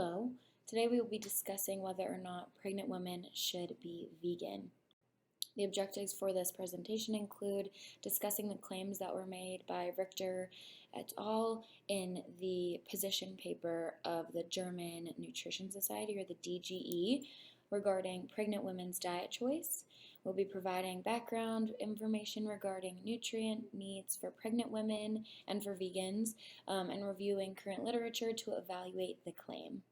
Hello, today we will be discussing whether or not pregnant women should be vegan. The objectives for this presentation include discussing the claims that were made by Richter et al. In the position paper of the German Nutrition Society, or the DGE, regarding pregnant women's diet choice. We'll be providing background information regarding nutrient needs for pregnant women and for vegans, and reviewing current literature to evaluate the claim.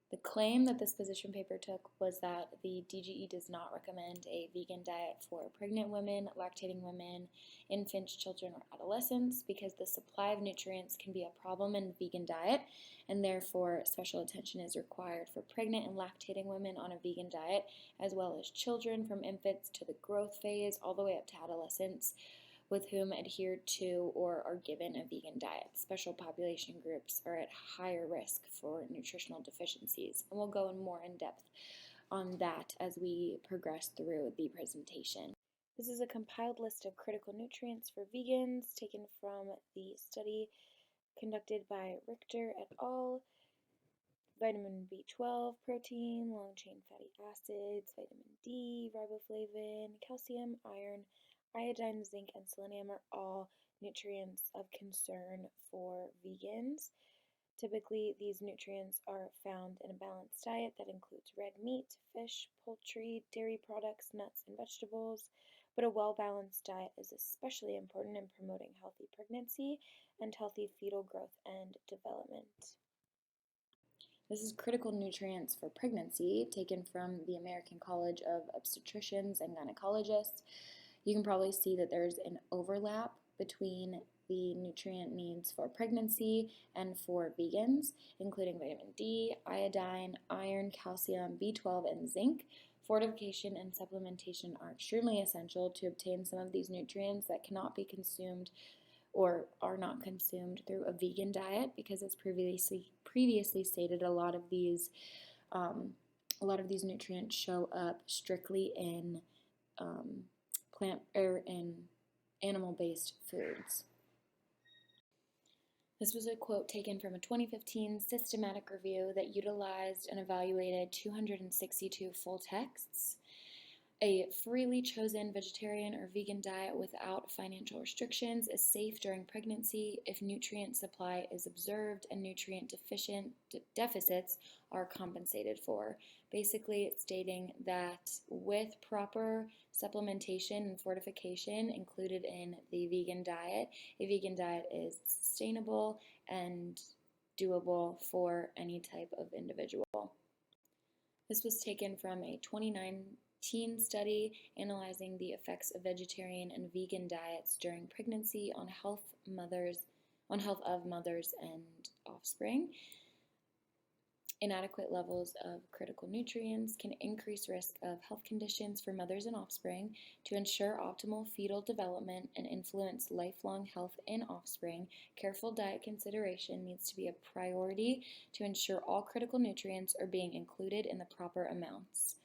The claim that this position paper took was that the DGE does not recommend a vegan diet for pregnant women, lactating women, infants, children, or adolescents because the supply of nutrients can be a problem in the vegan diet, and therefore special attention is required for pregnant and lactating women on a vegan diet, as well as children from infants to the growth phase all the way up to adolescents with whom adhere to or are given a vegan diet. Special population groups are at higher risk for nutritional deficiencies, and we'll go in more in depth on that as we progress through the presentation. This is a compiled list of critical nutrients for vegans taken from the study conducted by Richter et al. Vitamin B12, protein, long-chain fatty acids, vitamin D, riboflavin, calcium, iron, iodine, zinc, and selenium are all nutrients of concern for vegans. Typically, these nutrients are found in a balanced diet that includes red meat, fish, poultry, dairy products, nuts, and vegetables. But a well-balanced diet is especially important in promoting healthy pregnancy and healthy fetal growth and development. This is critical nutrients for pregnancy, taken from the American College of Obstetricians and Gynecologists. You can probably see that there's an overlap between the nutrient needs for pregnancy and for vegans, including vitamin D, iodine, iron, calcium, B12, and zinc. Fortification and supplementation are extremely essential to obtain some of these nutrients that cannot be consumed or are not consumed through a vegan diet, because as previously stated, a lot of these nutrients show up strictly in plant or in animal-based foods. This was a quote taken from a 2015 systematic review that utilized and evaluated 262 full texts. A freely chosen vegetarian or vegan diet without financial restrictions is safe during pregnancy if nutrient supply is observed and nutrient deficits are compensated for. Basically, it's stating that with proper supplementation and fortification included in the vegan diet, a vegan diet is sustainable and doable for any type of individual. This was taken from a 2019 study analyzing the effects of vegetarian and vegan diets during pregnancy on health of mothers and offspring. Inadequate levels of critical nutrients can increase risk of health conditions for mothers and offspring. To ensure optimal fetal development and influence lifelong health in offspring, careful diet consideration needs to be a priority to ensure all critical nutrients are being included in the proper amounts.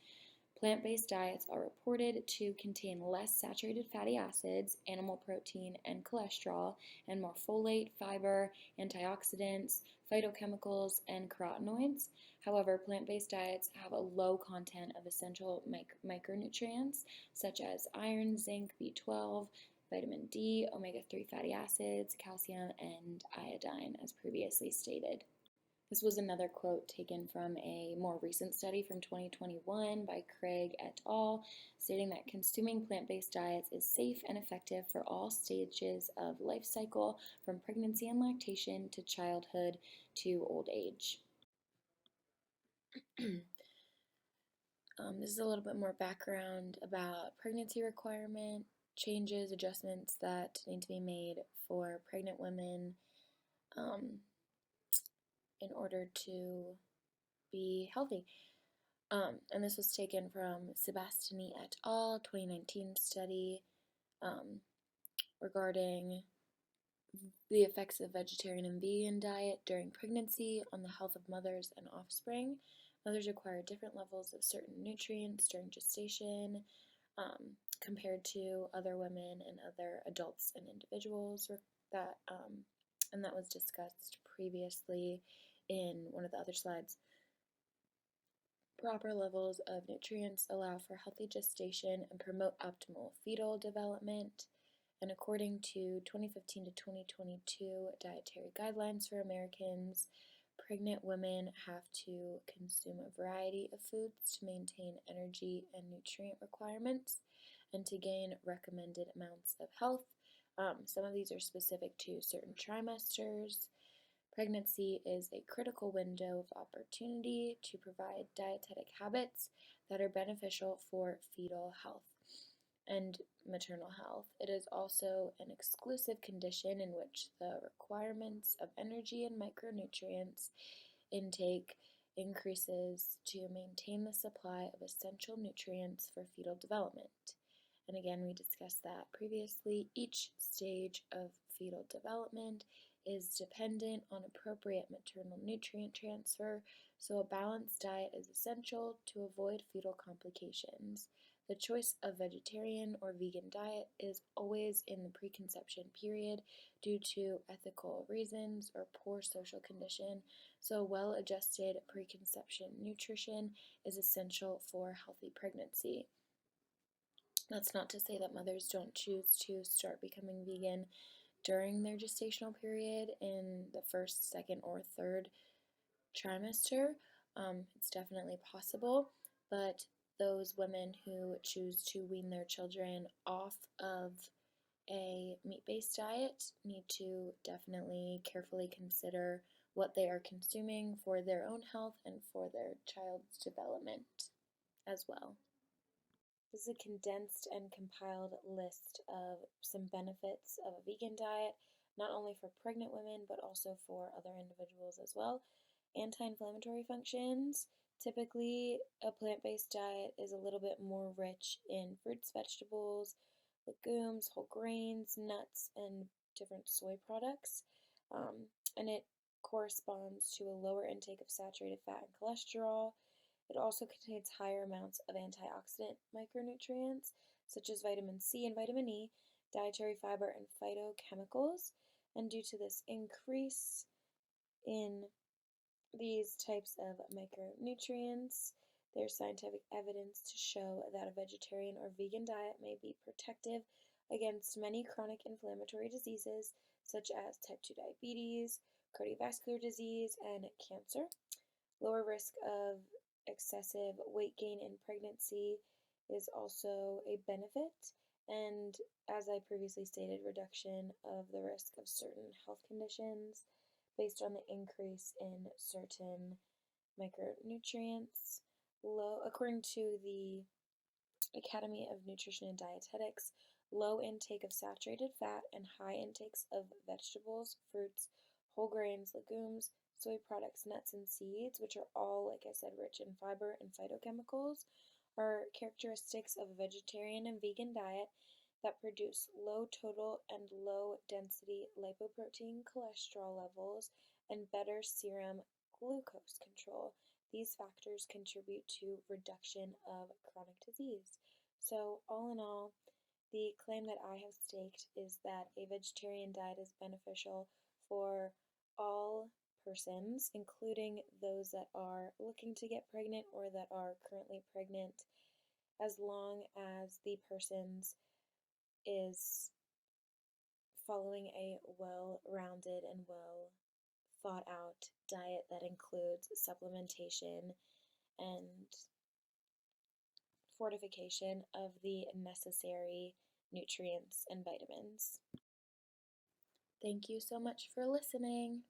Plant-based diets are reported to contain less saturated fatty acids, animal protein, and cholesterol, and more folate, fiber, antioxidants, phytochemicals, and carotenoids. However, plant-based diets have a low content of essential micronutrients such as iron, zinc, B12, vitamin D, omega-3 fatty acids, calcium, and iodine, as previously stated. This was another quote taken from a more recent study from 2021 by Craig et al., stating that consuming plant-based diets is safe and effective for all stages of life cycle, from pregnancy and lactation to childhood to old age. This is a little bit more background about pregnancy requirement, changes, adjustments that need to be made for pregnant women in order to be healthy. And this was taken from Sebastini et al. 2019 study regarding the effects of vegetarian and vegan diet during pregnancy on the health of mothers and offspring. Mothers require different levels of certain nutrients during gestation compared to other women and other adults and individuals, and that was discussed previously in one of the other slides, proper levels of nutrients allow for healthy gestation and promote optimal fetal development. And according to 2015 to 2022 dietary guidelines for Americans, pregnant women have to consume a variety of foods to maintain energy and nutrient requirements and to gain recommended amounts of health. Some of these are specific to certain trimesters. Pregnancy is a critical window of opportunity to provide dietetic habits that are beneficial for fetal health and maternal health. It is also an exclusive condition in which the requirements of energy and micronutrients intake increases to maintain the supply of essential nutrients for fetal development. And again, we discussed that previously. Each stage of fetal development is dependent on appropriate maternal nutrient transfer, so a balanced diet is essential to avoid fetal complications. The choice of vegetarian or vegan diet is always in the preconception period due to ethical reasons or poor social condition, so well-adjusted preconception nutrition is essential for healthy pregnancy. That's not to say that mothers don't choose to start becoming vegan during their gestational period in the first, second, or third trimester. It's definitely possible, but those women who choose to wean their children off of a meat-based diet need to definitely carefully consider what they are consuming for their own health and for their child's development as well. This is a condensed and compiled list of some benefits of a vegan diet, not only for pregnant women, but also for other individuals as well. Anti-inflammatory functions. Typically, a plant-based diet is a little bit more rich in fruits, vegetables, legumes, whole grains, nuts, and different soy products. And it corresponds to a lower intake of saturated fat and cholesterol. It also contains higher amounts of antioxidant micronutrients, such as vitamin C and vitamin E, dietary fiber, and phytochemicals. And due to this increase in these types of micronutrients, there's scientific evidence to show that a vegetarian or vegan diet may be protective against many chronic inflammatory diseases, such as type 2 diabetes, cardiovascular disease, and cancer. Lower risk of excessive weight gain in pregnancy is also a benefit, and as I previously stated, reduction of the risk of certain health conditions based on the increase in certain micronutrients. According to the Academy of Nutrition and Dietetics, low intake of saturated fat and high intakes of vegetables, fruits, whole grains, legumes, soy products, nuts, and seeds, which are all, like I said, rich in fiber and phytochemicals, are characteristics of a vegetarian and vegan diet that produce low total and low density lipoprotein cholesterol levels and better serum glucose control. These factors contribute to reduction of chronic disease. So, all in all, the claim that I have staked is that a vegetarian diet is beneficial for all persons, including those that are looking to get pregnant or that are currently pregnant, as long as the person's is following a well-rounded and well-thought-out diet that includes supplementation and fortification of the necessary nutrients and vitamins. Thank you so much for listening.